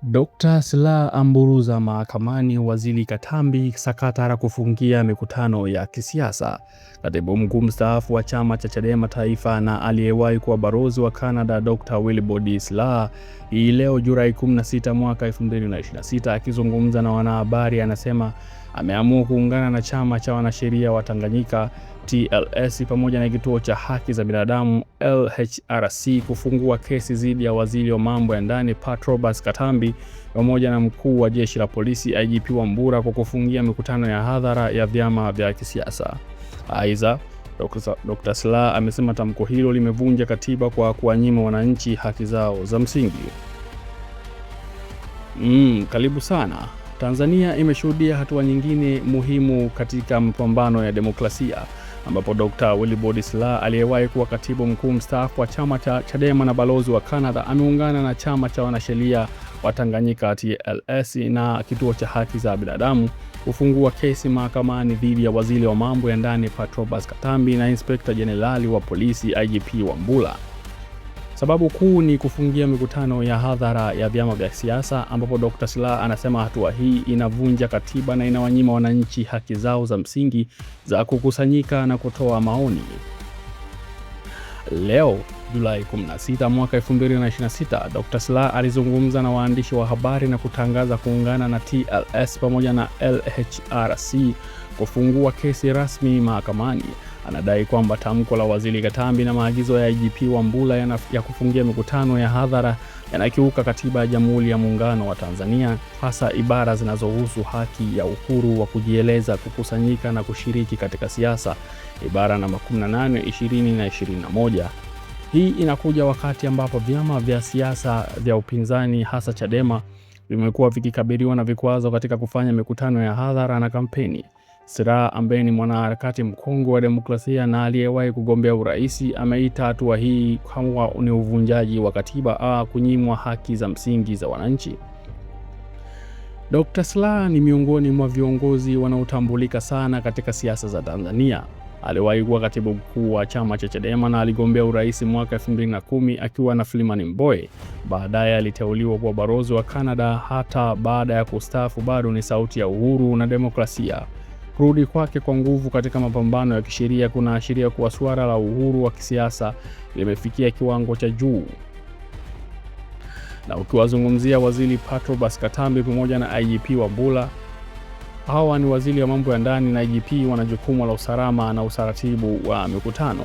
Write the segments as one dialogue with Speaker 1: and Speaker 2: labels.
Speaker 1: Dr. Slaa amburuza mahakamani Waziri Katambi sakata la kufungia mikutano ya kisiasa. Katibu mkuu mstaafu wa chama cha Chadema Taifa na aliyewahi kuwa balozi wa Canada Dr. Wilbrod Slaa hii leo Julai 16 mwaka 2026 akizungumza na wanahabari anasema ameamua kuungana na chama cha wanasheria wa Tanganyika TLS pamoja na kituo cha haki za binadamu LHRC kufungua kesi dhidi ya waziri wa mambo ya ndani Patrobas Katambi pamoja na mkuu wa jeshi la polisi IGP Wambura kwa kufungia mikutano ya hadhara ya vyama vya kisiasa. Aidha, Dr. Slaa amesema tamko hilo limevunja katiba kwa kuwanyima wananchi haki zao za msingi. Karibu sana. Tanzania imeshuhudia hatua nyingine muhimu katika mapambano ya demokrasia ambapo Dr. Wilbrod Slaa aliyewahi kuwa katibu mkuu mstaafu wa chama cha Chadema na balozi wa Canada ameungana na chama cha wanasheria wa Tanganyika TLS na kituo cha haki za binadamu kufungua kesi mahakamani dhidi ya waziri wa mambo ya ndani Patrobas Katambi na inspekta jenerali wa polisi IGP Wambura. Sababu kuu ni kufungia mikutano ya hadhara ya vyama vya siasa ambapo Dr. Slaa anasema hatua hii inavunja katiba na inawanyima wananchi haki zao za msingi za kukusanyika na kutoa maoni. Leo Julai 16 mwaka 2026, Dr. Slaa alizungumza na waandishi wa habari na kutangaza kuungana na TLS pamoja na LHRC kufungua kesi rasmi mahakamani. Anadai kwamba tamko la Waziri Katambi na maagizo ya IGP Wambura ya kufungia mikutano ya hadhara yanakiuka katiba ya Jamhuri ya Muungano wa Tanzania, hasa ibara zinazohusu haki ya uhuru wa kujieleza, kukusanyika na kushiriki katika siasa, ibara namba 18, 20 na 21. Hii inakuja wakati ambapo vyama vya siasa vya upinzani hasa Chadema vimekuwa vikikabiliwa na vikwazo katika kufanya mikutano ya hadhara na kampeni. Slaa ambaye ni mwanaharakati mkongwe wa demokrasia na aliyewahi kugombea urais ameita hatua hii kama ni uvunjaji wa katiba au kunyimwa haki za msingi za wananchi. Dr. Slaa ni miongoni mwa viongozi wanaotambulika sana katika siasa za Tanzania. Aliwahi kuwa katibu mkuu wa chama cha Chadema na aligombea urais mwaka 2010 akiwa na Freeman Mbowe. Baadaye aliteuliwa kuwa balozi wa Canada. Hata baada ya kustaafu bado ni sauti ya uhuru na demokrasia. Kurudi kwake kwa nguvu katika mapambano ya kisheria kunaashiria kuwa suala la uhuru wa kisiasa limefikia kiwango cha juu. Na ukiwazungumzia waziri Patrobas Katambi pamoja na IGP Wambura, hawa ni waziri wa mambo ya ndani na IGP wana jukumu la usalama na utaratibu wa mikutano.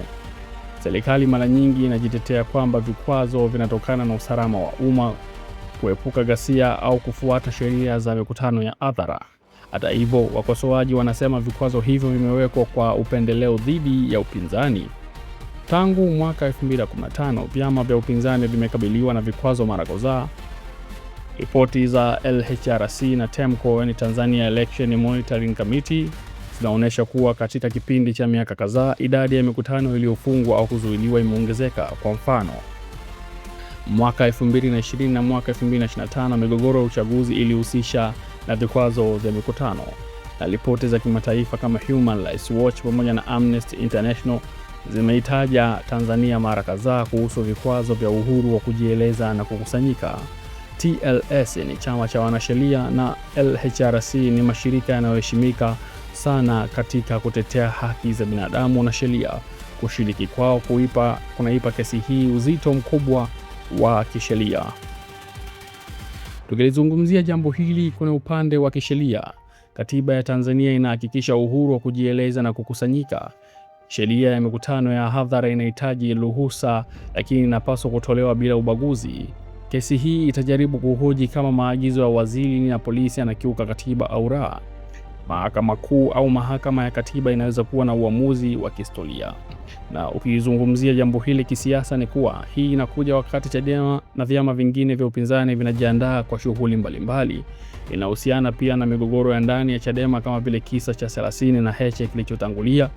Speaker 1: Serikali mara nyingi inajitetea kwamba vikwazo vinatokana na usalama wa umma, kuepuka ghasia au kufuata sheria za mikutano ya hadhara. Hata hivyo, wakosoaji wanasema vikwazo hivyo vimewekwa kwa upendeleo dhidi ya upinzani. Tangu mwaka 2015, vyama vya upinzani vimekabiliwa na vikwazo mara kadhaa. Ripoti za LHRC na TEMCO, yani Tanzania Election Monitoring Committee, zinaonyesha kuwa katika kipindi cha miaka kadhaa idadi ya mikutano iliyofungwa au kuzuiliwa imeongezeka. Kwa mfano, mwaka 2020 na mwaka 2025 migogoro ya uchaguzi ilihusisha na vikwazo vya mikutano. Na ripoti za kimataifa kama Human Rights Watch pamoja na Amnesty International zimeitaja Tanzania mara kadhaa kuhusu vikwazo vya uhuru wa kujieleza na kukusanyika. TLS ni chama cha wanasheria na LHRC ni mashirika yanayoheshimika sana katika kutetea haki za binadamu na sheria. Kushiriki kwao kunaipa kesi hii uzito mkubwa wa kisheria. Tukilizungumzia jambo hili kuna upande wa kisheria. Katiba ya Tanzania inahakikisha uhuru wa kujieleza na kukusanyika. Sheria ya mikutano ya hadhara inahitaji ruhusa, lakini inapaswa kutolewa bila ubaguzi. Kesi hii itajaribu kuhoji kama maagizo ya waziri na polisi yanakiuka katiba au la. Mahakama Kuu au mahakama ya katiba inaweza kuwa na uamuzi wa kihistoria. Na ukizungumzia jambo hili kisiasa ni kuwa hii inakuja wakati Chadema na vyama vingine vya upinzani vinajiandaa kwa shughuli mbalimbali. Inahusiana pia na migogoro ya ndani ya Chadema kama vile kisa cha 30 na Heche kilichotangulia.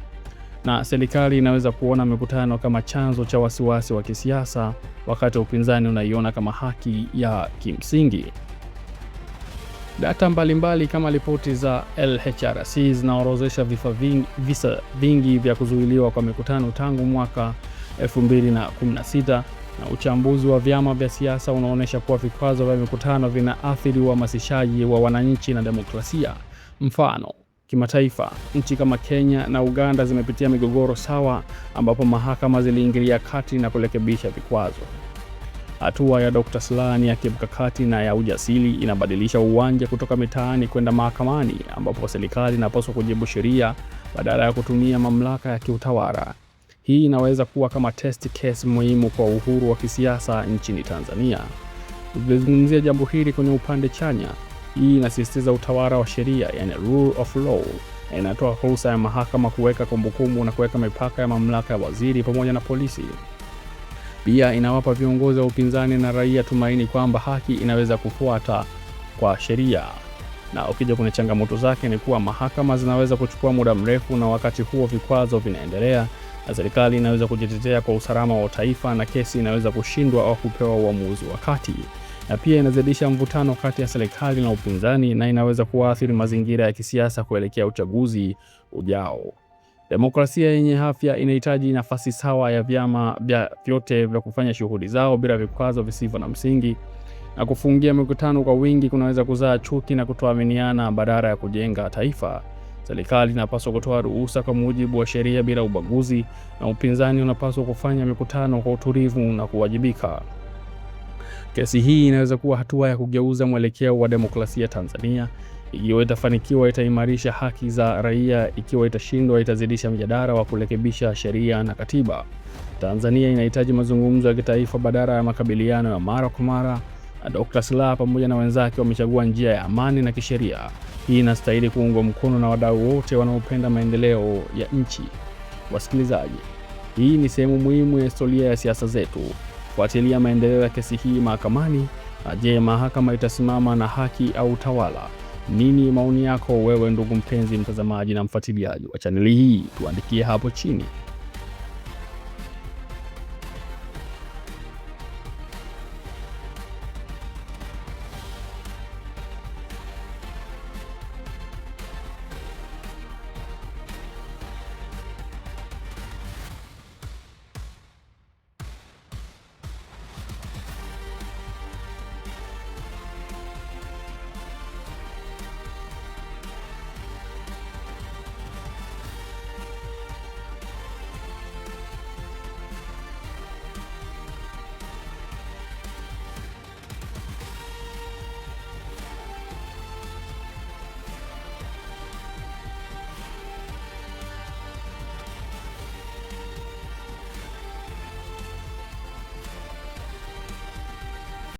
Speaker 1: Na serikali inaweza kuona mikutano kama chanzo cha wasiwasi wa kisiasa wakati upinzani unaiona kama haki ya kimsingi. Data mbalimbali kama ripoti za LHRC zinaorodhesha visa vingi vya kuzuiliwa kwa mikutano tangu mwaka 2016. Na uchambuzi wa vyama vya siasa unaonyesha kuwa vikwazo vya mikutano vinaathiri uhamasishaji wa wananchi na demokrasia. Mfano, kimataifa, nchi kama Kenya na Uganda zimepitia migogoro sawa ambapo mahakama ziliingilia kati na kurekebisha vikwazo. Hatua ya Dr. Slaa ni ya kimkakati na ya ujasiri, inabadilisha uwanja kutoka mitaani kwenda mahakamani ambapo serikali inapaswa kujibu sheria badala ya kutumia mamlaka ya kiutawala. Hii inaweza kuwa kama test case muhimu kwa uhuru wa kisiasa nchini Tanzania. Tukizungumzia jambo hili kwenye upande chanya, hii inasisitiza utawala wa sheria, yani rule of law, na inatoa fursa ya mahakama kuweka kumbukumbu na kuweka mipaka ya mamlaka ya waziri pamoja na polisi. Pia inawapa viongozi wa upinzani na raia tumaini kwamba haki inaweza kufuata kwa sheria. Na ukija kwenye changamoto zake ni kuwa mahakama zinaweza kuchukua muda mrefu, na wakati huo vikwazo vinaendelea, na serikali inaweza kujitetea kwa usalama wa taifa, na kesi inaweza kushindwa au kupewa uamuzi wa kati. Na pia inazidisha mvutano kati ya serikali na upinzani, na inaweza kuathiri mazingira ya kisiasa kuelekea uchaguzi ujao. Demokrasia yenye afya inahitaji nafasi sawa ya vyama vyote vya kufanya shughuli zao bila vikwazo visivyo na msingi, na kufungia mikutano kwa wingi kunaweza kuzaa chuki na kutoaminiana badala ya kujenga taifa. Serikali inapaswa kutoa ruhusa kwa mujibu wa sheria bila ubaguzi, na upinzani unapaswa kufanya mikutano kwa utulivu na kuwajibika. Kesi hii inaweza kuwa hatua ya kugeuza mwelekeo wa demokrasia Tanzania. Ikiwa itafanikiwa, itaimarisha haki za raia; ikiwa itashindwa, itazidisha mjadala wa kurekebisha sheria na katiba. Tanzania inahitaji mazungumzo ya kitaifa badala ya makabiliano ya mara kwa mara, na Dr. Slaa pamoja na wenzake wamechagua njia ya amani na kisheria. Hii inastahili kuungwa mkono na wadau wote wanaopenda maendeleo ya nchi. Wasikilizaji, hii ni sehemu muhimu ya historia ya siasa zetu. Fuatilia maendeleo ya kesi hii mahakamani. Je, mahakama itasimama na haki au utawala? Nini maoni yako wewe, ndugu mpenzi mtazamaji na mfuatiliaji wa chaneli hii? Tuandikie hapo chini.